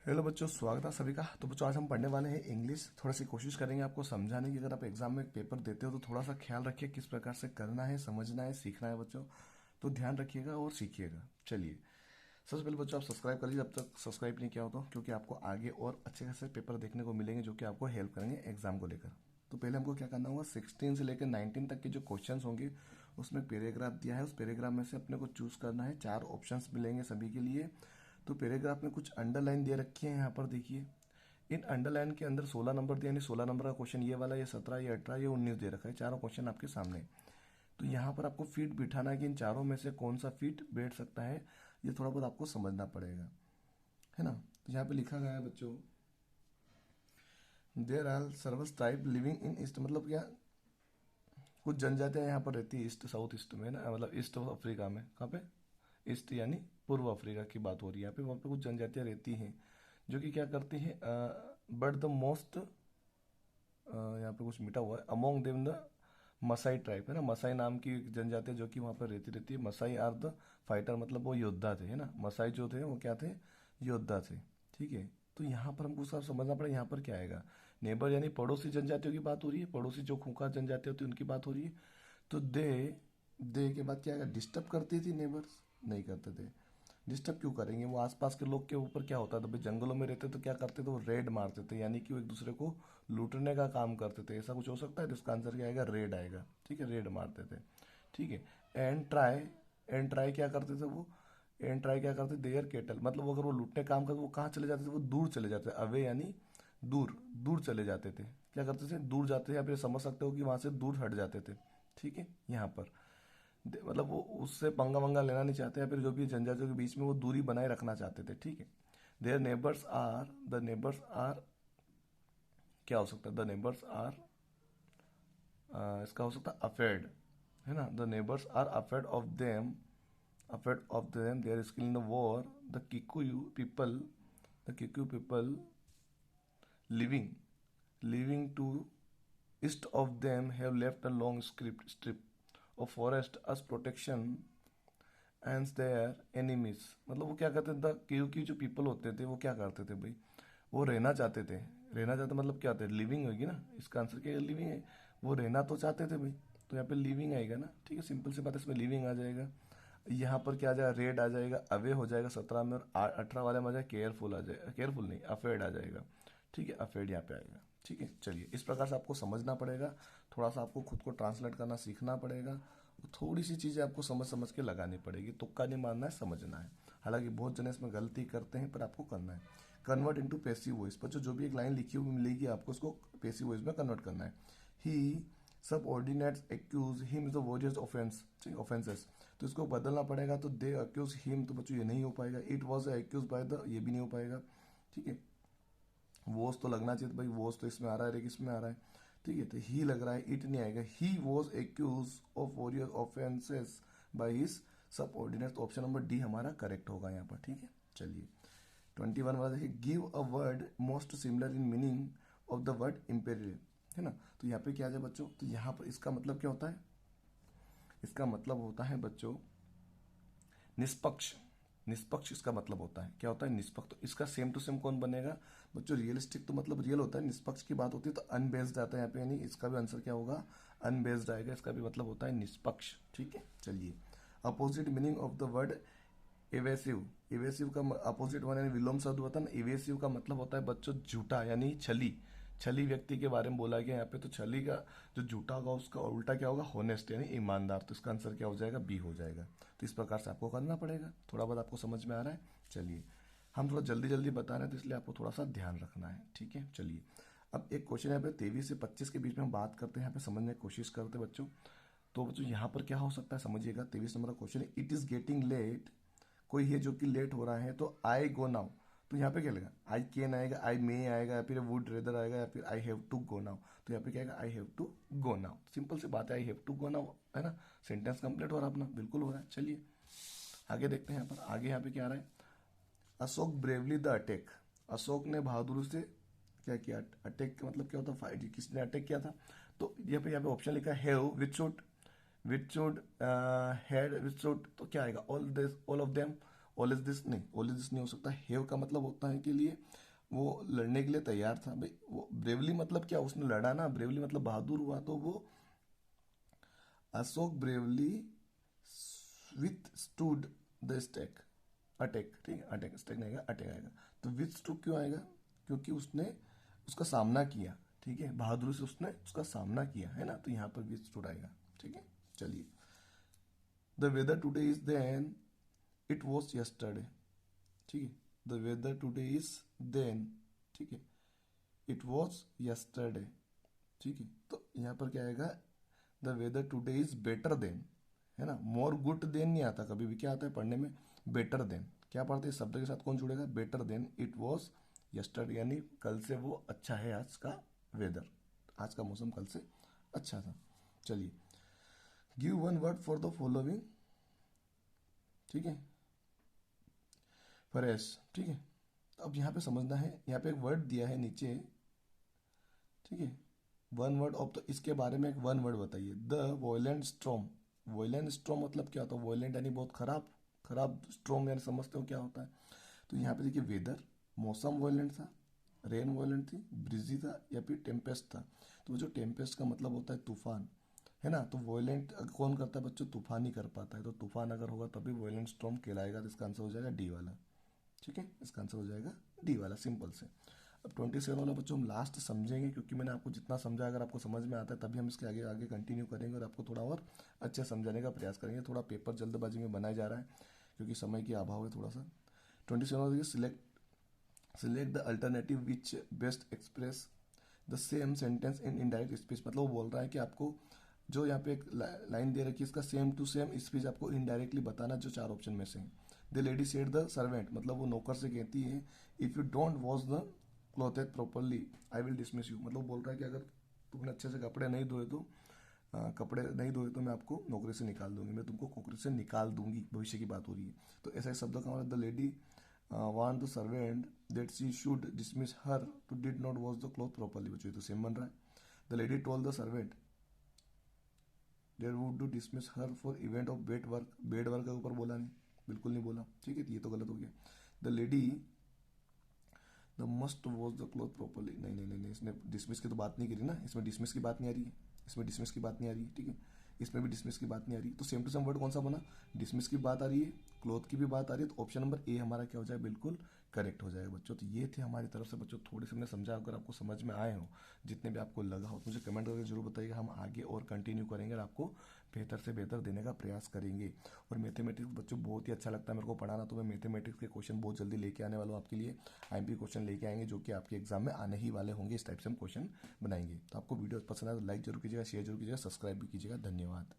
Hello बच्चों, स्वागत है सभी का। तो बच्चों, आज हम पढ़ने वाले हैं इंग्लिश। थोड़ा सी कोशिश करेंगे आपको समझाने की। अगर आप एग्जाम में पेपर देते हो तो थोड़ा सा ख्याल रखिए किस प्रकार से करना है, समझना है, सीखना है बच्चों। तो ध्यान रखिएगा और सीखिएगा। चलिए, सबसे पहले बच्चों आप सब्सक्राइब कर लीजिए जब तक सब्सक्राइब नहीं किया हो तो, क्योंकि आपको आगे और अच्छे खासे पेपर देखने को मिलेंगे जो कि आपको हेल्प करेंगे एग्जाम को लेकर। तो पहले हमको क्या करना होगा, 16 से लेकर 19 तक के जो क्वेश्चंस होंगे उसमें पैराग्राफ दिया है। उस पैराग्राफ में से अपने को चूज करना है। 4 ऑप्शंस मिलेंगे सभी के लिए। तो पैराग्राफ में कुछ अंडरलाइन दे रखी है, यहाँ पर देखिए। इन अंडरलाइन के अंदर 16 नंबर दिया, यानी 16 नंबर का क्वेश्चन ये वाला, ये 17, ये 18, ये 19 दे रखा है। चारों क्वेश्चन आपके सामने। तो यहाँ पर आपको फीट बिठाना है कि इन चारों में से कौन सा फीट बैठ सकता है, ये थोड़ा बहुत आपको समझना पड़ेगा, है ना। तो यहाँ पे लिखा गया है बच्चों, देर आर सर्वस ट्राइब लिविंग इन ईस्ट। मतलब क्या, कुछ जनजातियां यहाँ पर रहती है ईस्ट साउथ ईस्ट में ना, मतलब ईस्ट अफ्रीका में। कहाँ पे? ईस्ट यानी पूर्व अफ्रीका की बात हो रही है यहाँ पे। वहाँ पे कुछ जनजातियां रहती हैं जो कि क्या करती हैं, बट द मोस्ट, यहाँ पे कुछ मिटा हुआ है, among them the Masai tribe, है ना। मसाई नाम की एक जनजाति है जो कि वहाँ पर रहती है। मसाई आर द फाइटर, मतलब वो योद्धा थे, है ना। मसाई जो थे वो क्या थे, योद्धा थे। ठीक है। तो यहाँ पर हमको सब समझना पड़ेगा। यहाँ पर क्या आएगा, नेबर यानी पड़ोसी जनजातियों की बात हो रही है। पड़ोसी जो खूंखार जनजाति होती है उनकी बात हो रही है। तो दे के बाद क्या आएगा, डिस्टर्ब करती थी नेबर्स, नहीं करते थे। डिस्टर्ब क्यों करेंगे, वो आसपास के लोग के ऊपर क्या होता था भाई, जंगलों में रहते तो क्या करते थे, वो रेड मारते थे, यानी कि वो एक दूसरे को लूटने का काम करते थे। ऐसा कुछ हो सकता है। तो इसका आंसर क्या आएगा, रेड आएगा। ठीक है, रेड मारते थे। ठीक है। एंड ट्राई क्या करते थे वो, एंड ट्राई क्या करते, देयर केटल, मतलब अगर वो लूटने का काम करते वो कहाँ चले जाते थे, वो दूर चले जाते थे। अवे यानी दूर, दूर चले जाते थे। क्या करते थे, दूर जाते थे, या फिर समझ सकते हो कि वहां से दूर हट जाते थे। ठीक है। यहाँ पर मतलब वो उससे पंगा वंगा लेना नहीं चाहते, या फिर जो भी जनजातियों के बीच में वो दूरी बनाए रखना चाहते थे। ठीक है। Their neighbours are, the neighbours are, क्या हो सकता है, द नेबर्स आर, इसका हो सकता है अफेड, है ना। The neighbours are afraid of them, afraid of them, their skill in the war. The Kikuyu people living living to east of them have left a long strip of forest as protection and their enemies. मतलब वो क्या करते थे, क्योंकि जो people होते थे वो क्या करते थे भाई, वो रहना चाहते थे। रहना चाहते मतलब क्या होता है, लिविंग होगी ना। इसका आंसर क्या है, लिविंग है। वो रहना तो चाहते थे भाई, तो यहाँ पे लिविंग आएगा ना। ठीक है, सिंपल सी बात है, इसमें लिविंग आ जाएगा। यहाँ पर क्या आ जाएगा, रेड आ जाएगा, अवे हो जाएगा 17 में, और 18 वाले में आ जाएगा केयरफुल आ जाएगा, केयरफुल नहीं, अफेड आ जाएगा। ठीक है, अफेड यहाँ पे आएगा। ठीक है। चलिए, इस प्रकार से आपको समझना पड़ेगा। थोड़ा सा आपको खुद को ट्रांसलेट करना सीखना पड़ेगा। थोड़ी सी चीज़ें आपको समझ समझ के लगानी पड़ेगी। तुक्का नहीं मारना है, समझना है। हालांकि बहुत जने इसमें गलती करते हैं, पर आपको करना है। कन्वर्ट इनटू पैसिव वॉइस, पर जो भी एक लाइन लिखी हुई मिलेगी आपको, उसको पैसिव वॉइस में कन्वर्ट करना है। He subordinates accuse him the various offence, offences. तो इसको बदलना पड़ेगा। तो दे अक्यूज हिम, तो बच्चों ये नहीं हो पाएगा। It was accuse by the, ये भी नहीं हो पाएगा। ठीक है। वॉज तो लगना चाहिए भाई, वॉज तो इसमें आ रहा है, इसमें आ रहा है। ठीक है, तो ही लग रहा है, इट नहीं आएगा। He was accuse of various offences by his subordinate. तो ऑप्शन नंबर डी हमारा करेक्ट होगा यहाँ पर। ठीक है। चलिए, 21 वाला देखिए, give a word most similar in meaning of the word imperial, है ना। तो यहाँ पे क्या है बच्चों, तो यहाँ पर इसका मतलब क्या होता है, इसका मतलब होता है बच्चों निष्पक्ष। निष्पक्ष इसका मतलब होता है, क्या होता है, निष्पक्ष। तो इसका सेम टू सेम कौन बनेगा बच्चों, रियलिस्टिक। तो मतलब रियल होता है, निष्पक्ष की बात होती है तो अनबेस्ड आता है यहाँ पे, यानी इसका भी आंसर क्या होगा, अनबेस्ड आएगा। इसका भी मतलब होता है निष्पक्ष। ठीक है। चलिए, opposite meaning of the word evasive. Evasive का अपोजिट वन यानी विलोम शब्द होता है ना। इवेसिव का मतलब होता है बच्चों झूठा, यानी छली। छली व्यक्ति के बारे में बोला गया यहाँ पे। तो छली का जो झूठा होगा उसका उल्टा क्या होगा, होनेस्ट यानी ईमानदार। तो इसका आंसर क्या हो जाएगा, बी हो जाएगा। तो इस प्रकार से आपको करना पड़ेगा। थोड़ा बहुत आपको समझ में आ रहा है। चलिए, हम थोड़ा जल्दी जल्दी बता रहे हैं तो इसलिए आपको थोड़ा सा ध्यान रखना है। ठीक है। चलिए, अब एक क्वेश्चन यहाँ पे 23 से 25 के बीच में हम बात करते हैं, यहाँ पे समझने की कोशिश करते हैं बच्चों। तो बच्चों यहाँ पर क्या हो सकता है, समझिएगा। 23 नंबर का क्वेश्चन है, इट इज गेटिंग लेट। कोई है जो कि लेट हो रहा है, तो आई गो नाउ। तो यहाँ पे क्या लगेगा, आई कैन आएगा, आई मे आएगा, या फिर वुड रेदर आएगा, या फिर I have to go now. तो यहाँ पे क्या आएगा, I have to go now. Simple सी बात है, I have to go now, है ना। सेंटेंस कंप्लीट हो रहा है अपना, बिल्कुल हो रहा है। चलिए आगे देखते हैं। यहाँ पर आगे यहाँ पे क्या आ रहा है, Ashok bravely the attack. Ashok ने बहादुरी से क्या किया, अटैक का मतलब क्या होता है, फाइट, किसने अटैक किया था। तो यहाँ पे ऑप्शन लिखा है have, which should had, which should, तो क्या आएगा, all this, all of them. All is this नहीं, ऑल इज दिस नहीं हो सकता। हैव का मतलब होता है के लिए वो लड़ने के लिए तैयार था भाई। वो ब्रेवली मतलब क्या, उसने लड़ा ना, ब्रेवली मतलब बहादुर हुआ, तो वो Ashok bravely with stood the stack attack, ठीक है, अटैक स्टैक नहीं आएगा, अटैक आएगा। तो विथ स्टूड क्यों आएगा, क्योंकि उसने उसका सामना किया, ठीक है, बहादुरी से उसने उसका सामना किया है ना, तो यहाँ पर विथ स्टूड आएगा, ठीक है। चलिए, the weather today is than it was yesterday, ठीक है, the weather today is than, ठीक है, इट वॉज यस्टरडे, ठीक है। तो यहाँ पर क्या आएगा, the weather today is better than, है ना, मोर गुड देन नहीं आता कभी भी, क्या आता है पढ़ने में, बेटर देन। क्या पढ़ते हैं, शब्द के साथ कौन जुड़ेगा, better than it was yesterday, यानी कल से वो अच्छा है आज का वेदर, आज का मौसम कल से अच्छा था। चलिए, give one word for the following, ठीक है, फ्रेश, ठीक है। अब यहाँ पे समझना है, यहाँ पे एक वर्ड दिया है नीचे, ठीक है, वन वर्ड ऑफ, तो इसके बारे में एक वन वर्ड बताइए, the violent storm. Violent storm मतलब क्या होता है, वॉयलेंट यानी बहुत खराब, खराब, स्ट्रॉम यानी समझते हो क्या होता है। तो यहाँ पे देखिए, वेदर, मौसम वॉयलेंट था, रेन वॉयलेंट थी, ब्रिजी था, या फिर टेम्पेस्ट था। तो वो जो टेम्पेस्ट का मतलब होता है तूफान, है ना, तो वॉयलेंट कौन करता है बच्चों, तूफान ही कर पाता है, तो तूफान अगर होगा तभी वॉयलेंट स्ट्रॉम कहलाएगा, तो इसका आंसर हो जाएगा डी वाला, ठीक है, इसका आंसर हो जाएगा डी वाला, सिंपल से। अब 27 वाला बच्चों हम लास्ट समझेंगे, क्योंकि मैंने आपको जितना समझा, अगर आपको समझ में आता है तभी हम इसके आगे आगे कंटिन्यू करेंगे और आपको थोड़ा और अच्छे समझाने का प्रयास करेंगे। थोड़ा पेपर जल्दबाजी में बनाया जा रहा है क्योंकि समय की अभाव है थोड़ा सा। 27 select the alternative which best express the same sentence in indirect speech. मतलब वो बोल रहा है कि आपको जो यहाँ पे एक लाइन दे रखी है, इसका सेम टू सेम स्पीच आपको इनडायरेक्टली बताना, जो 4 ऑप्शन में से। The lady said the servant, मतलब वो नौकर से कहती है, if you don't wash the clothes properly I will dismiss you. मतलब बोल रहा है कि अगर तुमने अच्छे से कपड़े नहीं धोए तो कपड़े नहीं धोए तो मैं आपको नौकरी से निकाल दूंगी, मैं तुमको नौकरी से निकाल दूंगी, भविष्य की बात हो रही है। तो ऐसा शब्द का मतलब, the lady want the servant that she should dismiss her to did not wash the cloth properly. बच्चों तो सेम बन रहा है। The lady told the servant there would to dismiss her for event of bad work. Bad work के ऊपर बोला नहीं, बिल्कुल नहीं बोला, ठीक है, ये तो गलत हो गया। The lady the must wash the cloth properly, नहीं नहीं नहीं नहीं, इसने डिसमिस की तो बात नहीं करी ना, इसमें डिसमिस की बात नहीं आ रही है, इसमें डिसमिस की बात नहीं आ रही है, ठीक है, इसमें भी डिसमिस की बात नहीं आ रही। तो सेम टू सेम वर्ड कौन सा बना, डिसमिस की बात आ रही है, क्लॉथ की भी बात आ रही है, तो ऑप्शन नंबर ए हमारा क्या हो जाएगा, बिल्कुल करेक्ट हो जाएगा बच्चों। तो ये थे हमारी तरफ से बच्चों, थोड़े से हमने समझा, अगर आपको समझ में आए हो, जितने भी आपको लगा हो, तो मुझे कमेंट करके जरूर बताइएगा, हम आगे और कंटिन्यू करेंगे और आपको बेहतर से बेहतर देने का प्रयास करेंगे। और मैथमेटिक्स बच्चों बहुत ही अच्छा लगता है मेरे को पढ़ाना, तो मैं मैथमेटिक्स के क्वेश्चन बहुत जल्दी लेके आने वाला हूँ आपके लिए। आईएमपी क्वेश्चन लेके आएंगे जो कि आपके एग्जाम में आने ही वाले होंगे, इस टाइप से हम क्वेश्चन बनाएंगे। तो आपको वीडियो पसंद आए तो लाइक जरूर कीजिएगा, शेयर जरूर कीजिएगा, सब्सक्राइब भी कीजिएगा। धन्यवाद।